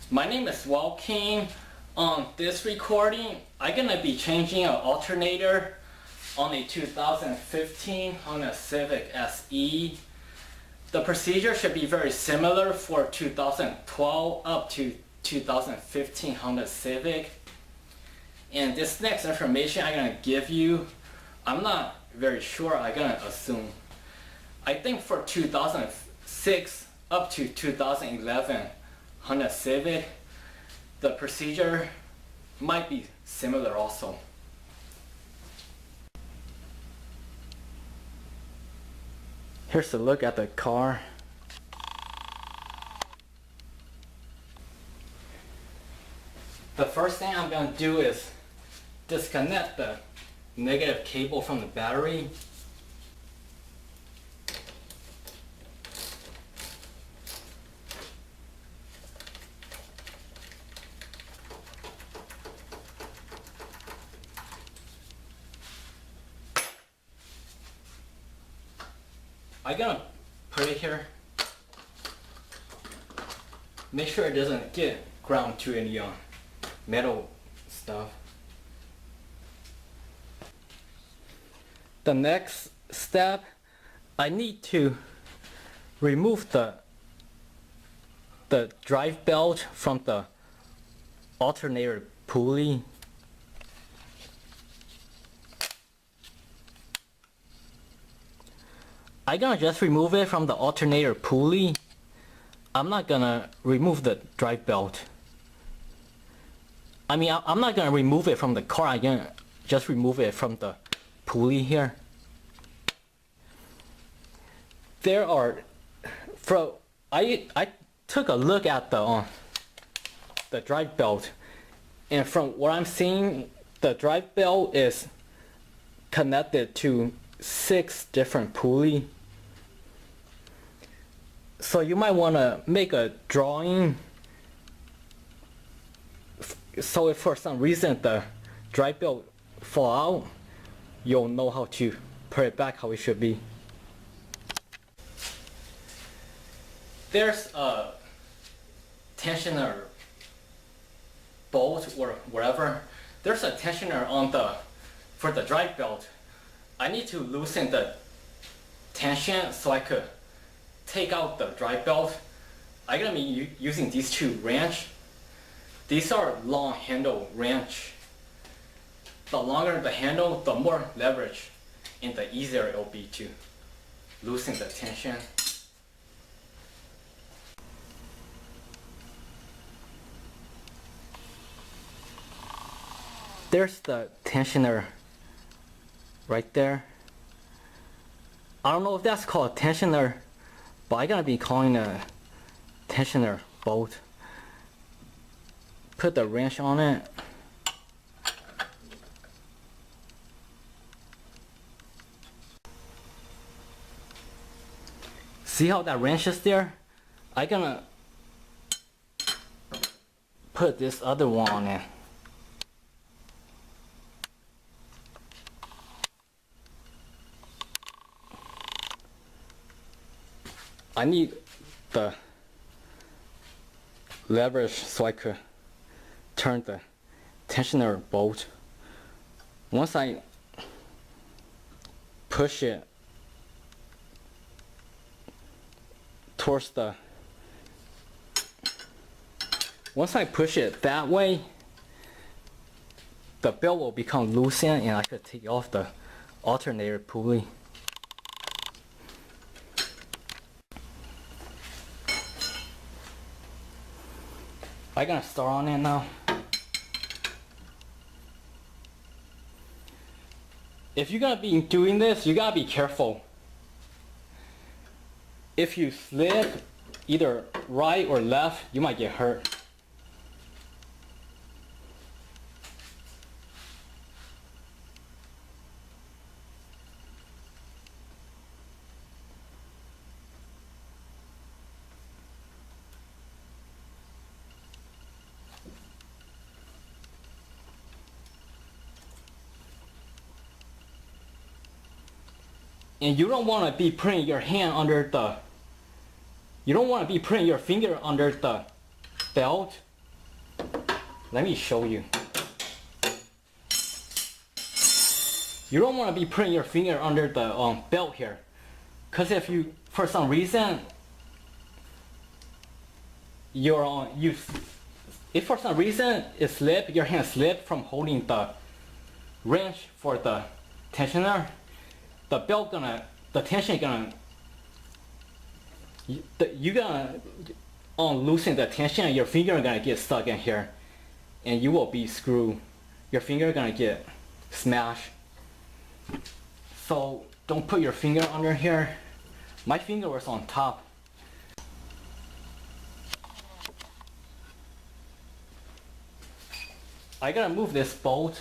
My name is Welking. On this recording, I'm gonna be changing an alternator on a 2015 Honda Civic SE. The procedure should be very similar for 2012 up to 2015 Honda Civic. And this next information I'm gonna give you, I'm not very sure, I'm gonna assume. I think for 2006 up to 2011 Honda Civic, the procedure might be similar also. Here's a look at the car. The first thing I'm going to do is disconnect the negative cable from the battery. I'm gonna put it here. Make sure it doesn't get ground to any metal stuff. The next step, I need to remove the drive belt from the alternator pulley. I'm gonna just remove it from the alternator pulley. I'm not gonna remove the drive belt. I'm not gonna remove it from the car. I'm gonna just remove it from the pulley here. I took a look at the drive belt, and from what I'm seeing, the drive belt is connected to 6 different pulleys. So you might want to make a drawing, so if for some reason the drive belt fall out, you'll know how to put it back how it should be. There's a tensioner bolt or whatever. There's a tensioner for the drive belt. I need to loosen the tension so I could take out the drive belt. I'm gonna be using these 2 wrenches. These are long handle wrench. The longer the handle, the more leverage and the easier it will be to loosen the tension. There's the tensioner right there. I don't know if that's called a tensioner, but I'm gonna be calling a tensioner bolt. Put the wrench on it. See how that wrench is there? I'm gonna put this other one on it. I need the leverage so I could turn the tensioner bolt. Once I push it towards once I push it that way, the belt will become loosened and I could take off the alternator pulley. I'm gonna start on it now. If you're gonna be doing this, you gotta be careful. If you slip either right or left, you might get hurt. And you don't want to be putting your hand under the, you don't want to be putting your finger under the belt Let me show you. You don't want to be putting your finger under the belt here, because if you, for some reason, if for some reason it slip, your hand slip from holding the wrench for the tensioner, the tension gonna, you gonna loosen the tension, and your finger gonna get stuck in here, and you will be screwed. Your finger gonna get smashed. So don't put your finger under here. My finger was on top. I gotta move this bolt.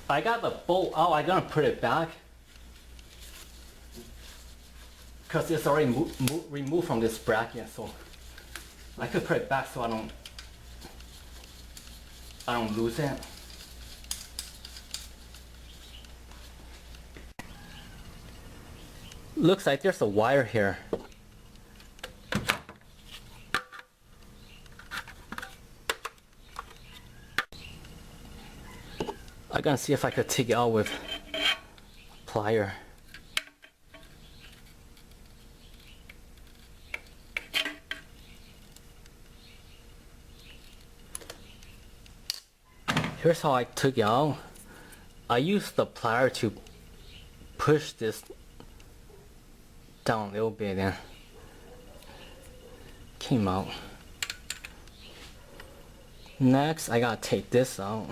I got the bolt out. I'm gonna put it back because it's already removed from this bracket, so I could put it back so I don't lose it. Looks like there's a wire here. I'm gonna see if I could take it out with plier. Here's how I took it out. I used the plier to push this down a little bit and came out. Next, I gotta take this out.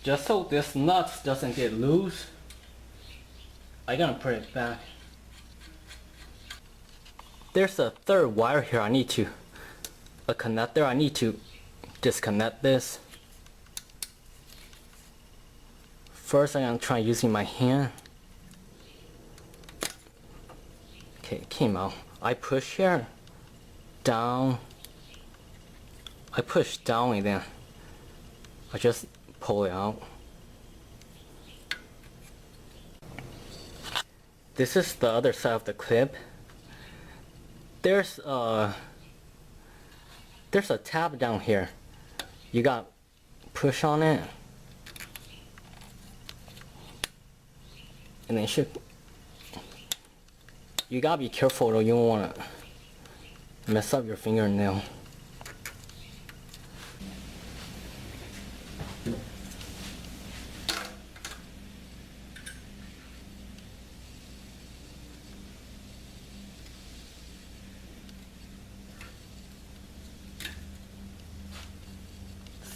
Just so this nut doesn't get loose, I'm gonna put it back. There's a third wire here. A connector. I need to disconnect this. First, I'm gonna try using my hand. Okay, it came out. I push here, down. I push down and then I just pull it out. This is the other side of the clip. There's a tab down here. You got push on it, and then you gotta be careful though. You don't wanna mess up your fingernail.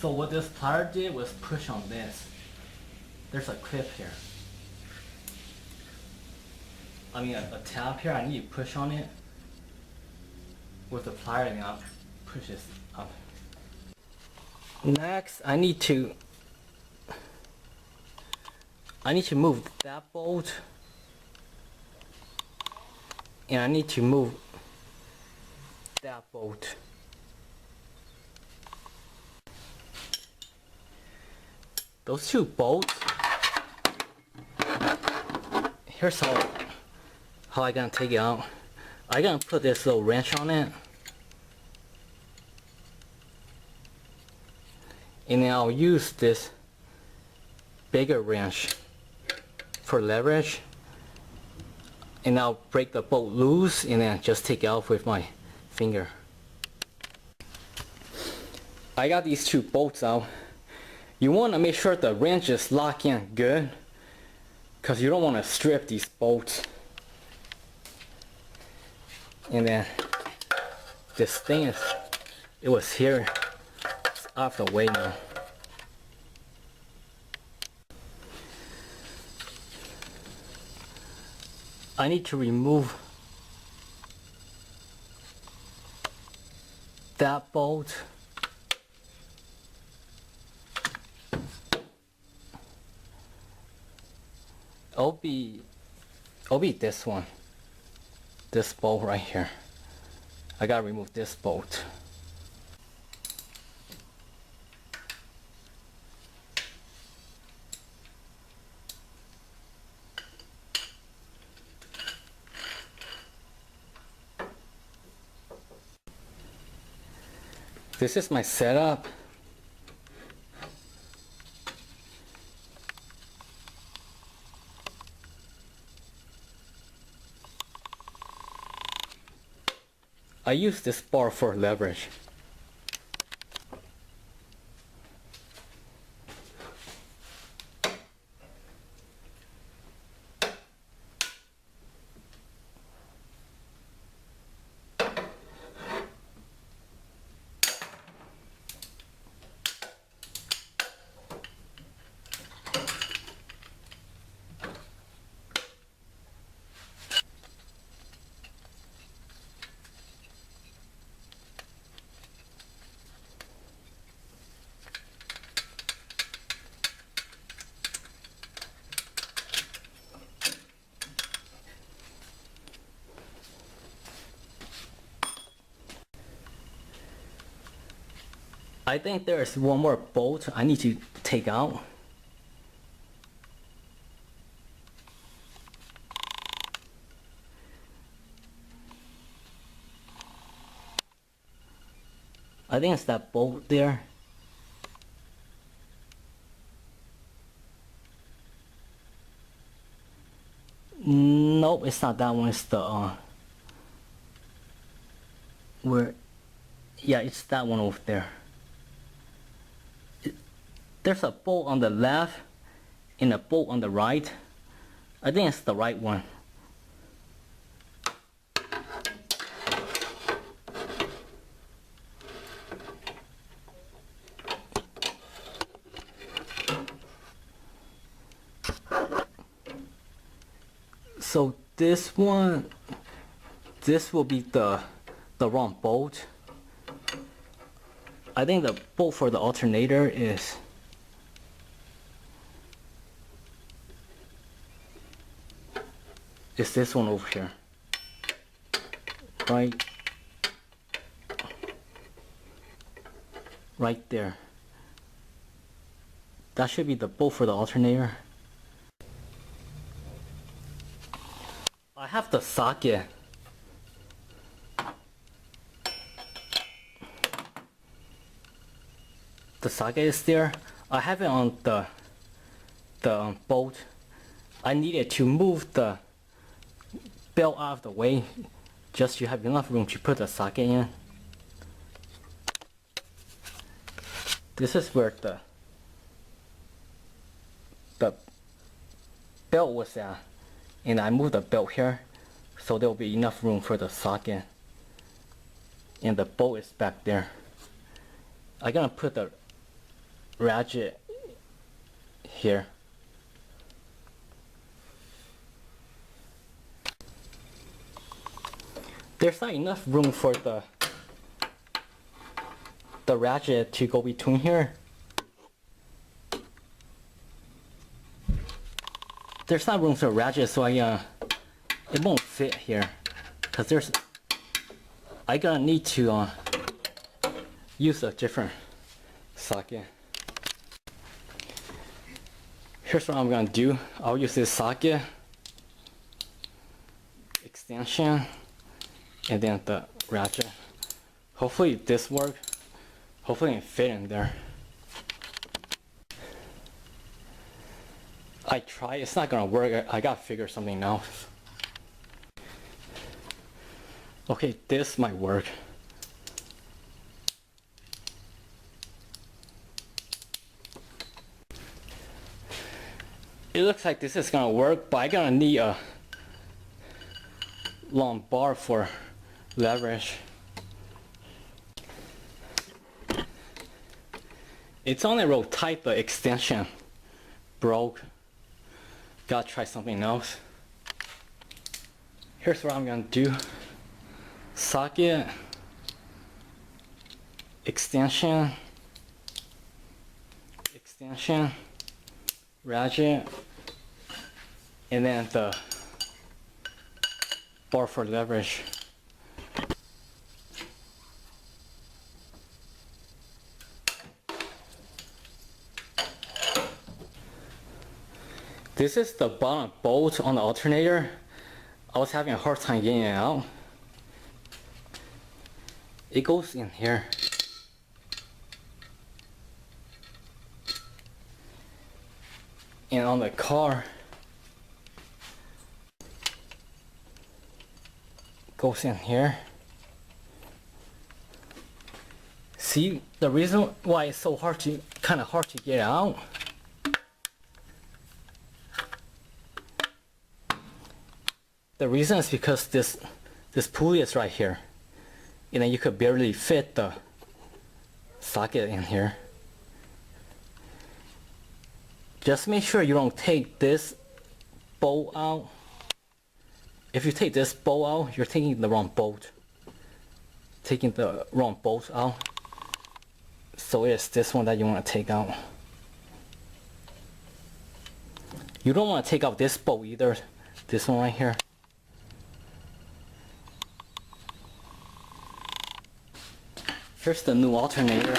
So what this plier did was push on this. There's a clip here. I mean a tab here. I need to push on it with the plier and I'll push this up. Next, I need to move that bolt, and I need to move that bolt. those two bolts, here's how I gonna take it out. I gonna put this little wrench on it, and then I'll use this bigger wrench for leverage, and I'll break the bolt loose and then just take it out with my finger. I got these two bolts out. You want to make sure the wrench is locked in good, because you don't want to strip these bolts. And then this thing it was here, it's out of the way now. I need to remove that bolt. It'll be this one, this bolt right here. I gotta remove this bolt. This is my setup. I use this bar for leverage. I think there's one more bolt I need to take out. I think it's that bolt there. Nope, it's not that one. It's the yeah, it's that one over there. There's a bolt on the left and a bolt on the right. I think it's the right one. So this one, this will be the wrong bolt. I think the bolt for the alternator is this one over here, right there. That should be the bolt for the alternator. I have the socket. The socket is there. I have it on the bolt. I needed to move the belt out of the way just to have enough room to put the socket in. This is where the belt was at, and I moved the belt here so there will be enough room for the socket, and the bolt is back there. I'm gonna put the ratchet here. There's not enough room for the ratchet to go between here. There's not room for ratchet, so it won't fit here, because I gonna need to use a different socket. Here's what I'm gonna do. I'll use this socket, extension, and then the ratchet. Hopefully this works. Hopefully it fit in there. I try, it's not gonna work. I gotta figure something else. Okay, this might work. It looks like this is gonna work, but I'm gonna need a long bar for leverage. It's only real tight, the extension broke. Gotta try something else. Here's what I'm gonna do. Socket, extension, ratchet, and then the bar for leverage. This is the bottom bolt on the alternator. I was having a hard time getting it out. It goes in here. And on the car, goes in here. See, the reason why it's so kind of hard to get out, the reason is because this pulley is right here, and then you could barely fit the socket in here. Just make sure you don't take this bolt out. If you take this bolt out, you're taking the wrong bolt. Taking the wrong bolt out. So it's this one that you want to take out. You don't want to take out this bolt either. This one right here. Here's the new alternator.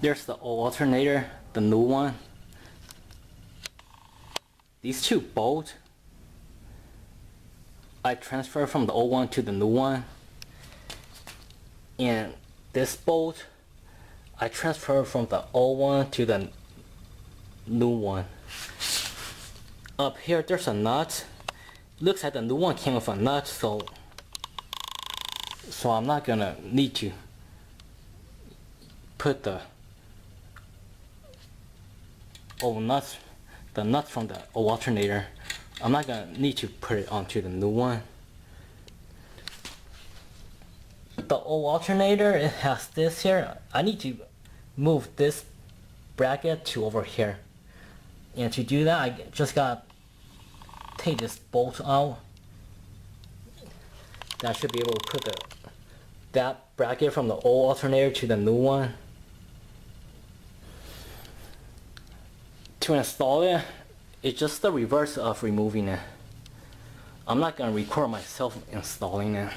There's the old alternator, the new one. These two bolts, I transfer from the old one to the new one. And this bolt, I transfer from the old one to the new one. Up here, there's a nut. Looks like the new one came with a nut, so I'm not gonna need to put the old nuts, the nut from the old alternator. I'm not gonna need to put it onto the new one. The old alternator, it has this here. I need to move this bracket to over here. And to do that, I just gotta take this bolt out. Then I should be able to put that bracket from the old alternator to the new one. To install it, it's just the reverse of removing it. I'm not gonna record myself installing it.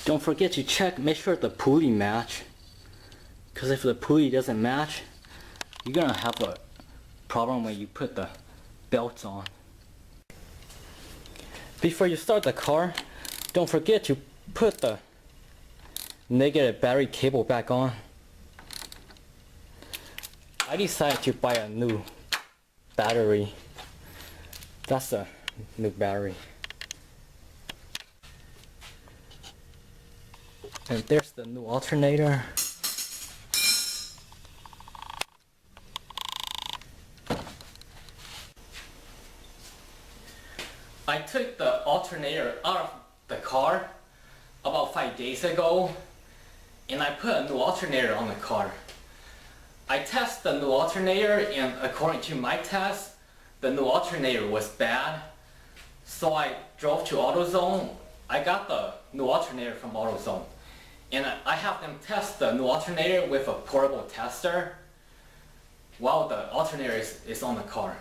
Don't forget to check, make sure the pulley match. Because if the pulley doesn't match, you're gonna have a problem when you put the belts on. Before you start the car, don't forget to put the negative battery cable back on. I decided to buy a new battery. That's a new battery. And there's the new alternator. I took the alternator out of the car about 5 days ago, and I put a new alternator on the car. I tested the new alternator, and according to my test, the new alternator was bad. So I drove to AutoZone. I got the new alternator from AutoZone, and I have them test the new alternator with a portable tester while the alternator is on the car.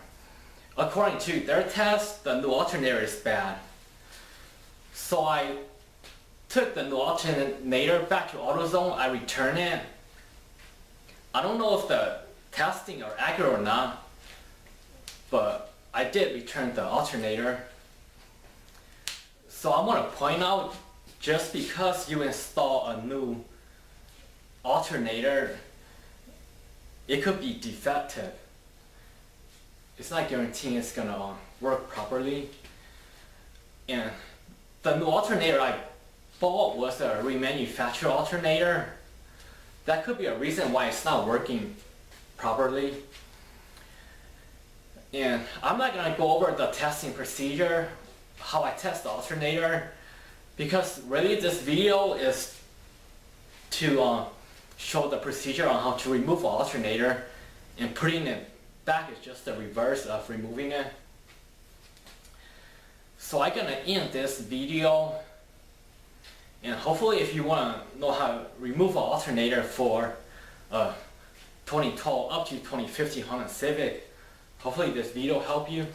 According to their test, the new alternator is bad. So I took the new alternator back to AutoZone, I returned it. I don't know if the testing are accurate or not, but I did return the alternator. So I want to point out, just because you install a new alternator, it could be defective. It's not guaranteeing it's gonna work properly. And the new alternator I bought was a remanufactured alternator. That could be a reason why it's not working properly. And I'm not gonna go over the testing procedure, how I test the alternator, because really this video is to show the procedure on how to remove the alternator, and putting it back is just the reverse of removing it. So I'm gonna end this video, and hopefully if you wanna know how to remove an alternator for 2012 up to 2015 Honda Civic, hopefully this video help you.